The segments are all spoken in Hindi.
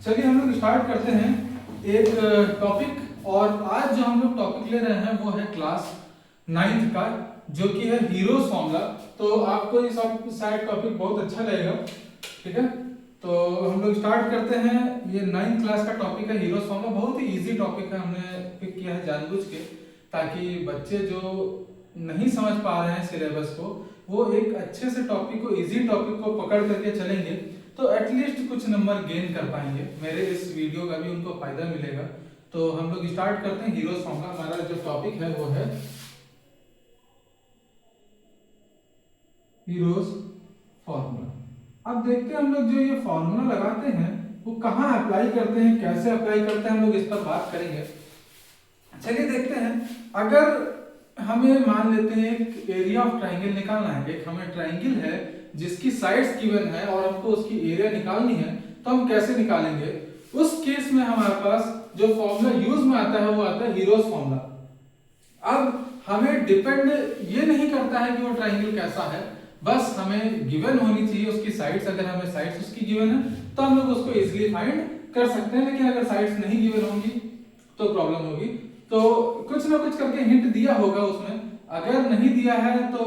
चलिए हम लोग स्टार्ट करते हैं एक टॉपिक। और आज जो हम लोग टॉपिक ले रहे हैं वो है क्लास 9th का, जो कि है हीरोज फॉर्मूला। तो आपको ये सब शायद टॉपिक बहुत अच्छा लगेगा, ठीक है। तो हम लोग स्टार्ट करते हैं। ये 9th क्लास का टॉपिक है हीरोज फॉर्मूला। बहुत ही इजी टॉपिक है, हमने पिक किया है जानबूझ के, ताकि बच्चे जो नहीं समझ पा रहे हैं सिलेबस को, वो एक अच्छे से टॉपिक को, इजी टॉपिक को पकड़ करके चलेंगे तो एटलीस्ट कुछ नंबर गेन कर पाएंगे। मेरे इस वीडियो का भी उनको फायदा मिलेगा। तो हम लोग स्टार्ट करते हैं हीरोज फॉर्मूला। हमारा जो टॉपिक है वो है हीरोज फॉर्मूला। अब देखते हैं हम लोग जो ये फॉर्मूला लगाते हैं वो कहाँ अप्लाई करते हैं, कैसे अप्लाई करते हैं, हम लोग इस पर बात करेंगे। चलिए देखते हैं। अगर हमें मान लेते हैं एक एरिया ऑफ ट्राइंगल निकालना है, एक हमें ट्राइंगल है जिसकी साइड्स गिवन है और हमको उसकी एरिया निकालनी है, तो हम कैसे निकालेंगे? उस केस में हमारे पास जो फॉर्मूला यूज में आता है वो आता है हीरोज फॉर्मूला। अब हमें डिपेंड ये नहीं करता है कि वो ट्राइंगल कैसा है, बस हमें गिवन होनी चाहिए उसकी साइड्स। अगर हमें साइड्स उसकी गिवन है तो हम लोग उसको इजीली फाइंड कर सकते हैं, लेकिन अगर साइड्स नहीं गिवन होंगी तो प्रॉब्लम होगी। तो कुछ ना कुछ करके हिंट दिया होगा उसमें, अगर नहीं दिया है तो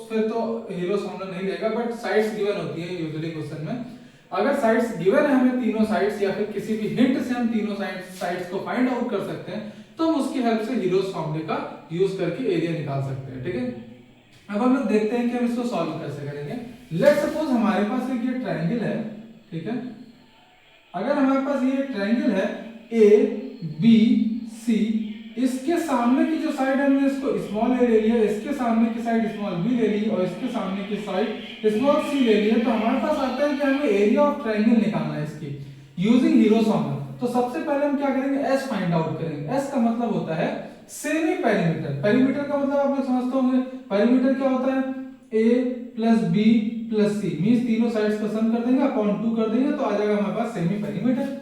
फिर तो हीरोज फॉर्मूला नहीं लेगा, बट साइड्स गिवन होती है यूजुअली क्वेश्चन में। अगर साइड्स गिवन है हमें तीनों साइड्स, या फिर किसी भी हिंट से हम तीनों साइड्स को फाइंड आउट कर सकते हैं, तो हम उसकी हेल्प से हीरोज फॉर्मूले का यूज करके एरिया निकाल सकते हैं, ठीक है। अब हम लोग देखते हैं कि हम इसको सॉल्व कैसे करेंगे। लेट्स सपोज हमारे पास एक ये ट्राइंगल है, ठीक है। अगर हमारे पास ये ट्राइंगल है ए बी सी, इसके सामने की जो साइड हमने इसको स्मॉल ए ले लिया, इसके सामने की साइड स्मॉल बी ले ली और इसके सामने की साइड स्मॉल सी ले ली है, तो हमारे पास आता है कि हमें एरिया ऑफ ट्राइंगल निकालना है इसकी यूजिंग हीरोज फॉर्मूला। तो सबसे पहले हम क्या करेंगे, एस फाइंड आउट करेंगे। एस का मतलब होता है सेमी पेरीमीटर। पेरीमीटर का मतलब आप लोग समझते होंगे, पेरीमीटर क्या होता है? ए प्लस बी प्लस सी, मींस तीनों साइड्स को सम कर देंगे अपॉन 2 कर देंगे तो आ जाएगा हमारे पास सेमी पेरीमीटर।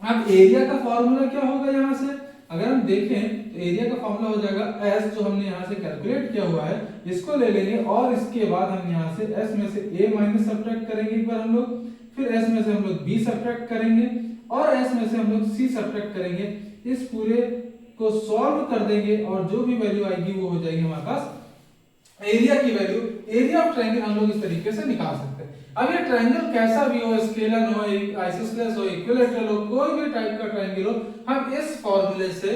अब एरिया का फॉर्मूला क्या होगा यहां से? अगर हम देखें तो एरिया का फॉर्मूला हो जाएगा एस, जो हमने यहां से कैलकुलेट किया हुआ है, इसको ले लेंगे और इसके बाद हम यहां से एस में से ए माइनस सब्ट्रैक्ट करेंगे एक बार हम लोग, फिर एस में से हम लोग बी सब्ट्रैक्ट करेंगे और एस में से हम लोग सी सब्ट्रैक्ट करेंगे। इस पूरे को सॉल्व कर देंगे और जो भी वैल्यू आएगी वो हो जाएगी हमारे पास एरिया की वैल्यू। एरिया ऑफ ट्रायंगल हम लोग इस तरीके से निकाल सकते हैं। अब ये ट्रायंगल कैसा भी हो, स्केलर हो, आइसोस्सेलेस हो, इक्विलैटरल हो, कोई भी टाइप का ट्रायंगल हो, हम इस फार्मूले से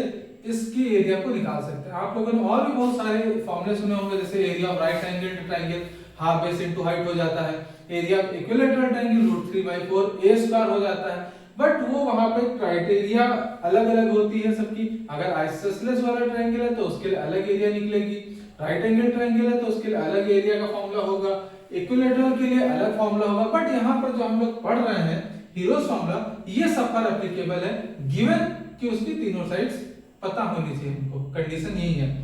इसकी एरिया को निकाल सकते हैं। आप लोगों ने और भी बहुत सारे फार्मूले सुने होंगे, जैसे area of right angle triangle half base into height हो जाता है, area of equilateral triangle √3/4 a square हो जाता है। बट वो वहां पे क्राइटेरिया अलग अलग होती है सबकी। अगर आइसोस्सेलेस वाला ट्रायंगल है तो उसके लिए अलग एरिया निकलेगी, राइट एंगल ट्रायंगल है तो उसके लिए अलग एरिया का फॉर्मूला होगा, इक्विलैटरल के लिए अलग फॉर्मूला होगा। बट यहाँ पर जो हम लोग पढ़ रहे हैं हीरोज फॉर्मूला, ये सब पर एप्लीकेबल है, गिवन कि उसकी तीनों साइड्स पता होनी चाहिए हमको, कंडीशन यही है।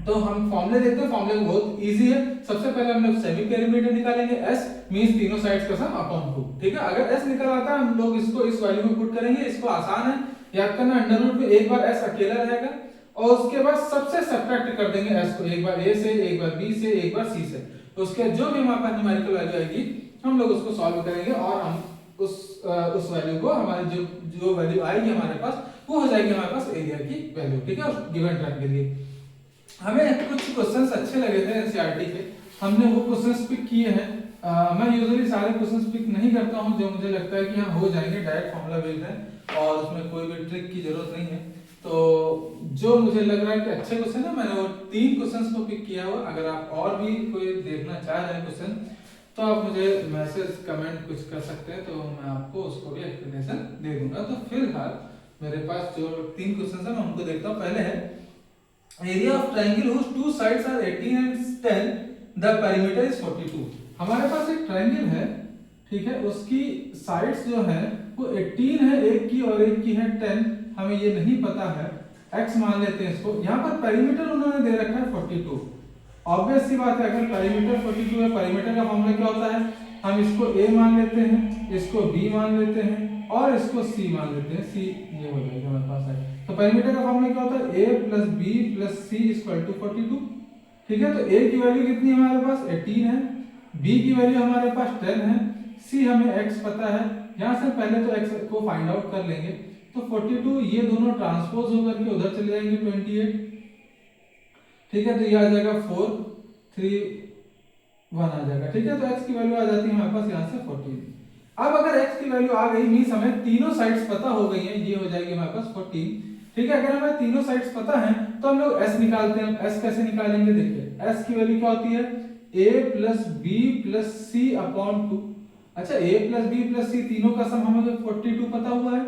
तो हम फॉर्मूले देखते हैं। फॉर्मूले बहुत इजी है। सबसे पहले हम लोग सेमी पेरीमीटर निकालेंगे, s मींस तीनों साइड्स का सम अपॉन 2, ठीक है। अगर s निकल आता है हम लोग इसको इस वैल्यू में पुट करेंगे। इसको आसान है याद करना, अंडर रूट में एक बार s अकेला रहेगा और उसके बाद सबसे सब्ट्रैक्ट कर देंगे s को, एक बार a से, एक बार b से, एक बार c से। तो उसके जो भी हमारे पास न्यूमेरिकल वैल्यू आएगी हम लोग उसको सॉल्व करेंगे और हम उस वैल्यू को, हमारी जो वैल्यू आएगी हमारे पास, वो हो जाएगी हमारे पास एरिया की वैल्यू, ठीक है, उस गिवन ट्रायंगल के लिए। हमें कुछ क्वेश्चंस अच्छे लगे थे एनसीईआरटी के, हमने वो क्वेश्चंस पिक किए हैं। मैं यूजुअली सारे क्वेश्चंस पिक नहीं करता हूं जो मुझे लगता है कि हाँ हो जाएंगे, डायरेक्ट फॉर्मूला बेस्ड है और उसमें कोई भी ट्रिक की जरूरत नहीं है। तो जो मुझे लग रहा है कि अच्छे क्वेश्चन है, मैंने वो 3 क्वेश्चंस को पिक किया हुआ। अगर आप और भी कोई देखना चाह रहे हैं क्वेश्चन तो आप मुझे मैसेज कमेंट कुछ कर सकते हैं, तो मैं आपको उसको भी एक्सप्लेनेशन दे दूंगा। तो फिलहाल मेरे पास जो 3 क्वेश्चन है मैं उनको देखता हूँ। पहले है area of triangle whose two sides are 18 and 10, the perimeter is 42। हमारे पास एक ट्रायंगल है, ठीक है, उसकी साइड्स जो है वो 18 है एक की और एक की है 10, हमें ये नहीं पता है, x मान लेते हैं इसको। यहाँ पर पेरीमीटर उन्होंने दे रखा है 42। ऑब्वियस सी बात है, अगर पेरीमीटर 42 है, पेरीमीटर का फॉर्मूला क्या होता है? हम इसको a मान लेते हैं, इसको b मान लेते हैं और इसको c मान लेते हैं। c ये हो जाएगा हमारे पास है। तो पेरीमीटर का फॉर्मूला क्या होता है? a + b + c = 42, ठीक है। तो a की वैल्यू कितनी है हमारे पास? 18 है, b की वैल्यू हमारे पास 10 है, सी हमें x पता है, यहाँ से पहले तो x को फाइंड आउट कर लेंगे। तो 42 ये दोनों ट्रांसपोज होकर के उधर चले जाएंगे 28, ठीक है। तो ये आ जाएगा 4 3 1 आ जाएगा, ठीक है। तो x की वैल्यू आ जाती है हमारे पास यहाँ से 14। अब अगर x की वैल्यू आ गई मींस हमें तीनों साइड्स पता हो गई हैं, ये हो जाएगी हमारे पास 14, ठीक है। अगर हमें तीनों साइड्स पता हैं तो हम लोग s निकालते हैं। s कैसे निकालेंगे, देखिए s की वैल्यू क्या होती है a plus b plus c upon 2। अच्छा a plus b plus c तीनों का सम हमें 42 पता हुआ है।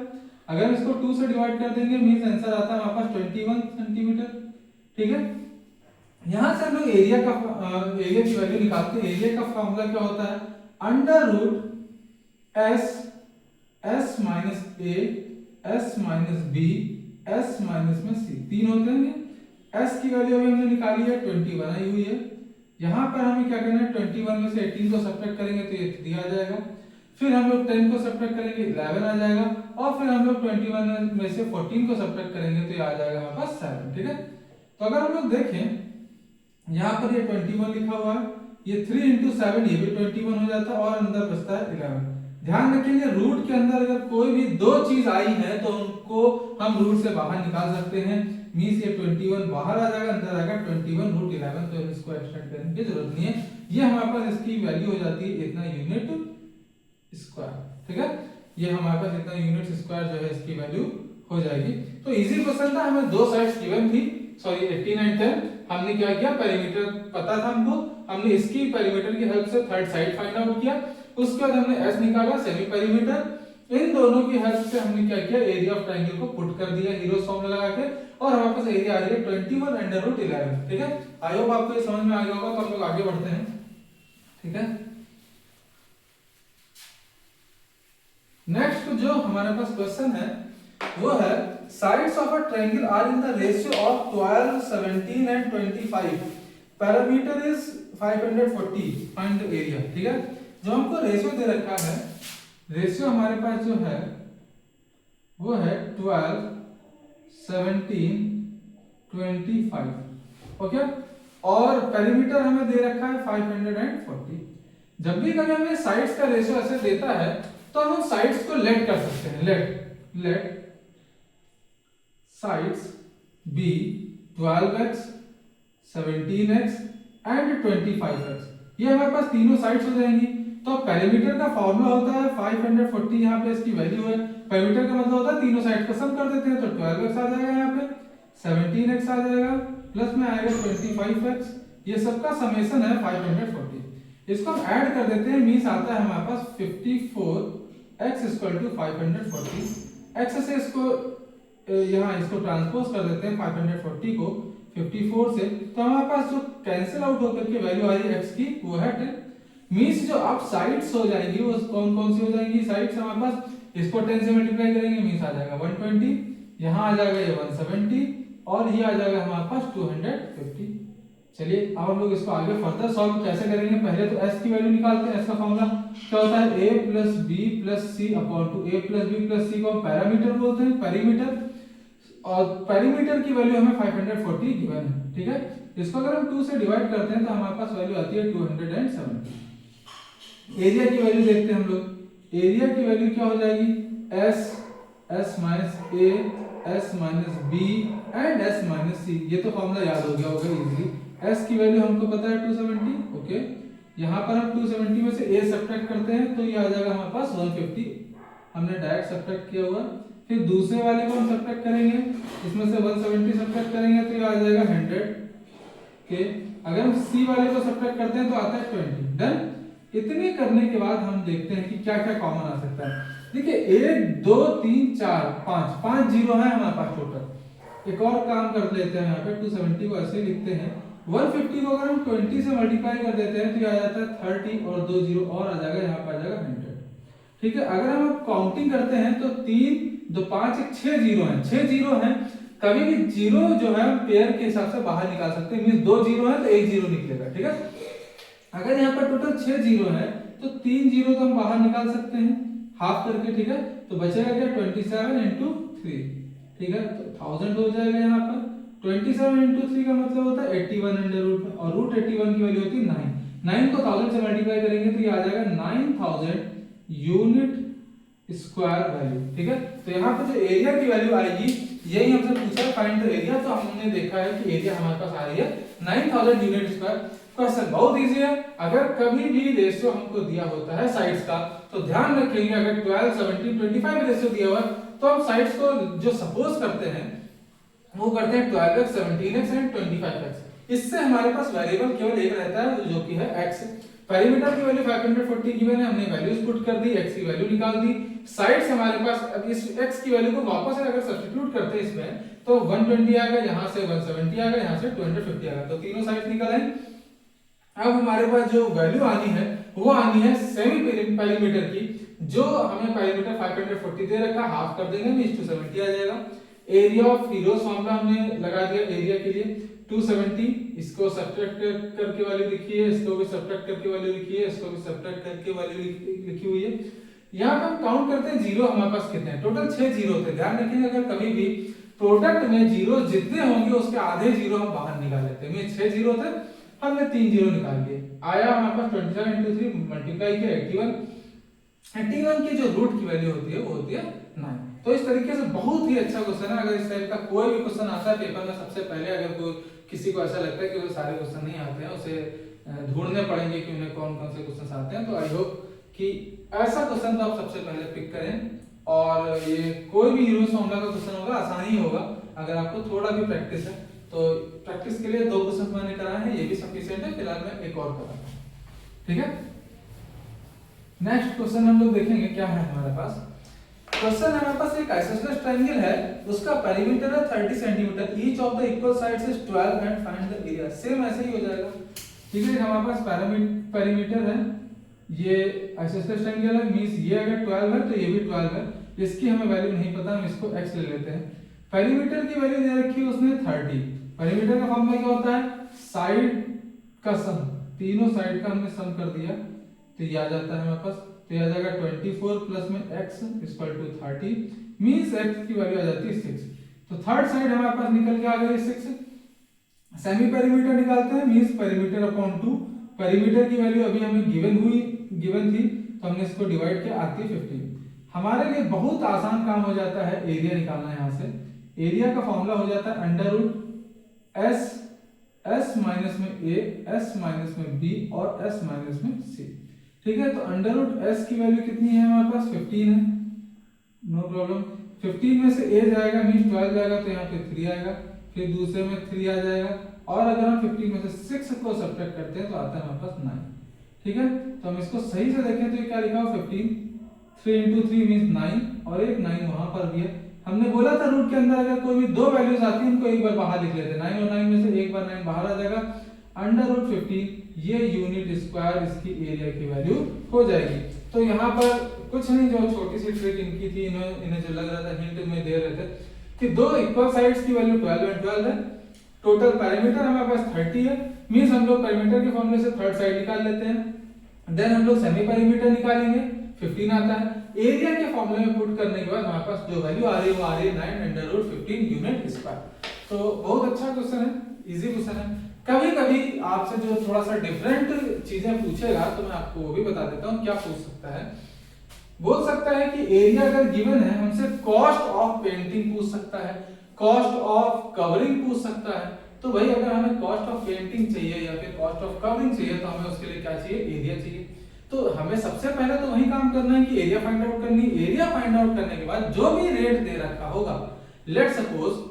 अगर इसको 2 से डिवाइड कर देंगे मींस आंसर आता है हमारे पास 21 सेंटीमीटर, ठीक है। यहां से हम लोग एरिया की वैल्यू निकालते हैं। एरिया का फॉर्मूला क्या होता है, under root s minus a s minus b s minus में c, तीन होते हैं। s की वैल्यू अभी हमने निकाली है 21 आई हुई है। यहाँ पर हमें क्या करना है 21 में से 18 को सब्ट्रैक्ट करेंगे तो ये 3 आ जाएगा। फिर हम लोग 10 को सब्ट्रैक्ट करेंगे 11 आ जाएगा। और फिर हम लोग 21 में से 14 को सब्ट्रैक्ट करेंगे तो ये आ जाएगा हमारे पास 7, ठीक है। तो अगर हम लोग देखें यहाँ पर ये 21 लिखा हुआ है, ये 3 into 7 ये भी 21 हो जाता है और अंदर बचता है 11। ध्यान रखेंगे रूट के अंदर अगर कोई भी दो चीज आई है तो उनको हम रूट से बाहर निकाल सकते हैं। मींस ये 21 बाहर आ जाएगा, अंदर आएगा 21 रूट 11, तो इसको एक्सटेंड करने की जरूरत नहीं है। ये हमारे पास इसकी वैल्यू हो जाती है इतना यूनिट स्क्वायर, ठीक है। ये हमारे पास इतना यूनिट स्क्वायर जो है इसकी वैल्यू हो जाएगी। तो इजी क्वेश्चन था, हमें दो साइड्स गिवन थी, सॉरी 18 एंड 10। हमने क्या किया, पेरीमीटर पता था हमको, हमने इसकी पेरीमीटर की हेल्प से थर्ड साइड फाइंड आउट किया। उसके बाद हमने एस निकाला सेमी पेरीमीटर। इन दोनों की हेल्प से हमने क्या किया, एरिया ऑफ ट्रायंगल को पुट कर दिया हीरोज फॉर्मूला लगा के, और हमारे पास एरिया आ रही है 21 अंडर रूट 11, ठीक है। आई होप आपको ये समझ में आ गया होगा। तो हम लोग आगे बढ़ते हैं, ठीक है। नेक्स्ट जो हमारे पास क्वेश्चन है वो है sides of a triangle are in the ratio of 12 17 and 25, parameter is 540, find the area, ठीक है। जो हमको रेशियो दे रखा है, रेशियो हमारे पास जो है वो है 12 17 25, ओके। और पेरीमीटर हमें दे रखा है 540। जब भी कभी हमें साइड्स का रेशियो ऐसे देता है तो हम साइड्स को लेट कर सकते हैं। Late sides B 12x 17x and 25x, ये हमारे पास तीनों साइड्स हो जाएंगी। तो पेरीमीटर का फॉर्मूला होता है 540, यहाँ पे इसकी वैल्यू है। पेरीमीटर का मतलब होता है तीनों साइड का सम कर देते हैं, तो 12x आ जाएगा, यहाँ पे 17x आ जाएगा, प्लस में आएगा 25x, ये सबका समेशन है 540। इसको हम ऐड कर देते हैं, मींस आता है हमारे पास 54x = 540। x से इसको यहाँ इसको ट्रांसपोज कर देते हैं 540 को 54 से, तो हमारे पास जो कैंसिल आउट होकर के वैल्यू आ रही है x की वो है 10। मींस जो आप साइड्स हो जाएंगी वो कौन कौन सी हो जाएंगी, साइड्स हमारे पास, इसको 10 से मल्टीप्लाई करेंगे मींस आ जाएगा 120, यहाँ आ जाएगा ये 170, और ये आ जाएगा हमारे पास 250। चलिए अब हम लोग इसको आगे फर्दर सॉल्व कैसे करेंगे। पहले तो s की वैल्यू निकालते हैं। s का फॉर्मूला क्या होता है, a plus b plus c upon 2। a plus b plus c को हम पैरामीटर बोलते हैं, पेरीमीटर, और पेरीमीटर की वैल्यू हमें 540 गिवन है, ठीक है। इसको अगर हम 2 से डिवाइड करते हैं तो हमारे पास वैल्यू आती है 270। एरिया की वैल्यू देखते हैं हम लोग। एरिया की वैल्यू क्या हो जाएगी, s minus a s minus b and s minus c। ये तो फॉर्मूला याद हो गया होगा इजीली। s की वैल्यू हमको पता है 270, ओके। यहाँ पर हम 270 में से a सब्ट्रैक्ट करते हैं तो ये आ जाएगा हमारे पास 150, हमने डायरेक्ट सब्ट्रैक्ट किया हुआ। फिर दूसरे वाले को हम सब्ट्रैक्ट करेंगे, इसमें से 170 सब्ट्रैक्ट करेंगे तो ये आ जाएगा 100 के। अगर हम c वाले को सब्ट्रैक्ट करते हैं तो आता है 20। डन। इतने करने के बाद हम देखते हैं कि क्या क्या कॉमन आ सकता है। देखिए 1 2 3 4 5 जीरो है हमारे पास टोटल। एक और काम कर लेते हैं, यहाँ पे 270 को ऐसे लिखते हैं। 150 को अगर हम 20 से मल्टीप्लाई कर देते हैं तो ये आ जाता है 30, और 2 जीरो और आ जाएगा, यहाँ पे आ जाएगा 100, ठीक है। अगर हम काउंटिंग करते हैं तो 3 2 5 1 6 जीरो है, 6 जीरो है। कभी भी जीरो जो है पेयर के हिसाब से बाहर निकाल सकते हैं, मींस 2 जीरो है तो 1 जीरो निकलेगा, ठीक है। अगर यहाँ पर टोटल 6 जीरो है तो 3 जीरो तो हम बाहर निकाल सकते हैं हाफ करके, ठीक है। तो बचेगा क्या 27 into 3, ठीक है। तो 1000 हो जाएगा यहाँ पर। 27 into 3 का मतलब होता है 81 अंडर रूट में, और रूट 81 की वैल्यू होती है 9 को 1000 से मल्टीप्लाई करेंगे तो ये आ जाएगा 9000 यूनिट स्क्वायर वैल्यू। ठीक है, तो यहाँ पे जो एरिया की वैल्यू आएगी यही हमसे पूछा है फाइंड द एरिया, तो हमने देखा है कि एरिया हमारे पास आ रही है 9000 यूनिट स्क्वायर। क्वेश्चन बहुत इजी है। अगर कभी भी रेशियो हमको दिया होता है साइड्स का तो ध्यान रखेंगे, अगर 12 70 25 रेशियो दिया हुआ है तो हम साइड्स को जो सपोज करते हैं वो करते हैं 12x 17x एंड 25x। इससे हमारे पास वेरिएबल केवल एक रहता है जो कि है x। पेरीमीटर की वैल्यू 540 गिवन है, हमने वैल्यूज पुट कर दी, x की वैल्यू निकाल दी। साइड्स हमारे पास, अब इस x की वैल्यू को वापस अगर सब्स्टिट्यूट करते हैं इसमें तो 120 आएगा, यहां से 170 आएगा, यहां से 250 आएगा, तो तीनों साइड निकल आए। अब हमारे पास जो वैल्यू आनी है वो आनी है सेमी पेरीमीटर की, जो हमें पेरीमीटर 540 दे रखा, हाफ कर देंगे 20/70 आ जाएगा। एरिया ऑफ हीरोज फॉर्मूला हमने लगा दिया एरिया के लिए 270, इसको सब्ट्रैक्ट करके वैल्यू लिखी है, इसको भी सब्ट्रैक्ट करके वैल्यू लिखी है, इसको भी सब्ट्रैक्ट करके वैल्यू लिखी हुई है। यहाँ पे हम काउंट करते हैं जीरो हमारे पास कितने हैं, टोटल 6 जीरो थे। ध्यान रखिए अगर कभी भी प्रोडक्ट में जीरो जितने होंगे उसके आधे जीरो हम बाहर निकाल लेते हैं। 6 जीरो थे, हमने 3 जीरो निकाल दिए, आया हमारे पास 27 × 3 मल्टीप्लाई किया 81 की जो रूट की वैल्यू होती है वो होती है 9। तो इस तरीके से बहुत ही अच्छा क्वेश्चन है। अगर इस टाइप का कोई भी क्वेश्चन आता है पेपर में, सबसे पहले अगर कोई किसी को ऐसा लगता है कि वो सारे क्वेश्चन नहीं आते हैं, उसे ढूंढने पड़ेंगे कि उन्हें कौन कौन से क्वेश्चन आते हैं, तो आई होप कि ऐसा क्वेश्चन तो आप सबसे पहले पिक करें। और ये कोई भी हीरोज फॉर्मूला का क्वेश्चन होगा आसानी होगा अगर आपको थोड़ा भी प्रैक्टिस है। तो प्रैक्टिस के लिए 2 क्वेश्चन मैंने कराए हैं, ये भी सफिशिएंट है। फिलहाल मैं एक और करा, ठीक है। नेक्स्ट क्वेश्चन हम लोग देखेंगे क्या है हमारे पास। क्वेश्चन हमारे पास एक आइसोसेलेस ट्रायंगल है, उसका पेरीमीटर है 30 centimetre, each of the equal sides is 12 and find the area. Same ऐसे ही हो जाएगा, ठीक है। हमारे पास पेरीमीटर है, ये आइसोसेलेस ट्रायंगल है, मींस ये अगर 12 है तो ये भी 12 है। इसकी हमें वैल्यू नहीं पता, हम इसको x ले लेते हैं। पेरीमीटर की वैल्यू दे रखी है उसने 30। पेरीमीटर का फॉर्मूला क्या होता है, साइड का सम, तीनों साइड का हमने सम कर दिया तो ये आ जाता है हमारे पास, तो ये आ जाएगा 24 प्लस में x equal to 30, means x की वैल्यू आ जाती है 6। तो थर्ड साइड हमारे पास निकल के आ गई 6। सेमी पेरीमीटर निकालते हैं, मींस पेरीमीटर अपॉन 2। पेरीमीटर की वैल्यू अभी हमें गिवन थी तो हमने इसको डिवाइड किया, आती है 15। हमारे लिए बहुत आसान काम हो जाता है एरिया निकालना। यहाँ से एरिया का फॉर्मूला हो जाता है अंडर रूट s माइनस में a, s माइनस में b और s माइनस में c, ठीक है। तो अंडर रूट s की वैल्यू कितनी है हमारे पास, 15 है, नो प्रॉब्लम। 15 में से a जाएगा मींस 12 जाएगा, तो यहाँ पे 3 आएगा, फिर दूसरे में 3 आ जाएगा, और अगर हम 15 में से 6 को सब्ट्रैक्ट करते हैं तो आता है हमारे पास 9, ठीक है। तो हम इसको सही से देखें तो ये क्या लिखा हुआ 15, 3 × 3 मींस 9, और एक 9 वहां पर भी है। हमने बोला था रूट के अंदर अगर कोई भी दो वैल्यूज आती है उनको एक बार बाहर लिख लेते हैं, 9 और 9 में से एक बार 9 बाहर आ जाएगा। अंडर रूट 15 ये यूनिट स्क्वायर इसकी एरिया की वैल्यू हो जाएगी। तो यहाँ पर कुछ नहीं, जो छोटी सी ट्रिक इनकी थी, इन्हें जो लग रहा था हिंट में दे रहे थे कि दो इक्वल साइड्स की वैल्यू 12 एंड 12 है, टोटल पेरीमीटर हमारे पास 30 है, मींस हम लोग पेरीमीटर के फॉर्मूले से थर्ड साइड निकाल लेते हैं। देन हम लोग सेमी पेरीमीटर निकालेंगे, 15 आता है। एरिया के फॉर्मूले में पुट करने के बाद हमारे पास जो वैल्यू आ रही है वो आ रही है 9 अंडर रूट 15 यूनिट स्क्वायर। तो बहुत अच्छा क्वेश्चन है, इजी क्वेश्चन है। कभी कभी आपसे जो थोड़ा सा डिफरेंट चीजें पूछेगा तो मैं आपको वो भी बता देता हूँ क्या पूछ सकता है। बोल सकता है कि एरिया अगर गिवन है हमसे कॉस्ट ऑफ पेंटिंग पूछ सकता है, कॉस्ट ऑफ कवरिंग पूछ सकता है। तो भाई अगर हमें कॉस्ट ऑफ पेंटिंग चाहिए या फिर कॉस्ट ऑफ कवरिंग चाहिए तो हमें उसके लिए क्या चाहिए, एरिया चाहिए। तो हमें सबसे पहले तो वही काम करना है कि एरिया फाइंड आउट करनी है। एरिया फाइंड आउट करने के बाद जो भी रेट दे रखा होगा, लेट सपोज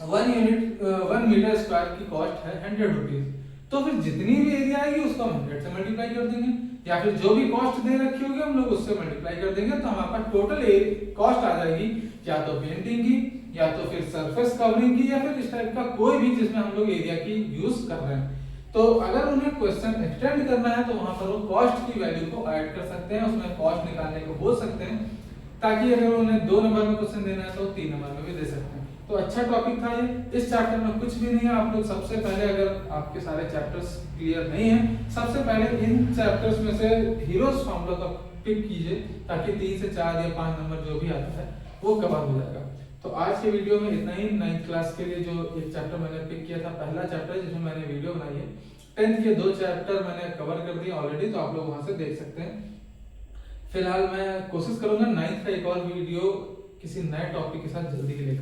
1 मीटर स्क्वायर की कॉस्ट है 100 रुपीज, तो फिर जितनी भी एरिया आएगी उसको हम 100 से मल्टीप्लाई कर देंगे, या फिर जो भी कॉस्ट दे रखी होगी हम लोग उससे मल्टीप्लाई कर देंगे। तो हमारे पास टोटल कॉस्ट आ जाएगी या तो पेंटिंग की, या तो फिर सरफेस कवरिंग की, या फिर इस टाइप का कोई भी जिसमें हम लोग एरिया की यूज कर रहे हैं। तो अगर उन्हें क्वेश्चन एक्सटेंड करना है तो वहां पर वो कॉस्ट की वैल्यू को ऐड कर सकते हैं, उसमें कॉस्ट निकालने को बोल सकते हैं, ताकि अगर उन्हें 2 नंबर में क्वेश्चन देना है तो 3 नंबर में भी दे सकते हैं। तो अच्छा टॉपिक था ये। इस चैप्टर में कुछ भी नहीं है, आप लोग सबसे पहले, अगर आपके सारे चैप्टर्स क्लियर नहीं है, सबसे पहले इन चैप्टर्स में से हीरोज फॉर्मूला का पिक कीजिए, ताकि 3 से 4 या 5 नंबर जो भी आता है वो कवर हो जाएगा। तो आज के वीडियो में इतना ही। 9th क्लास के लिए जो एक चैप्टर मैंने पिक किया था, पहला चैप्टर जिसमें मैंने वीडियो बनाई है, 10th के 2 चैप्टर मैंने कवर कर दिए ऑलरेडी, तो आप लोग वहां से देख सकते हैं। फिलहाल मैं कोशिश करूंगा 9th का एक और वीडियो किसी नए टॉपिक के साथ जल्दी ही लेकर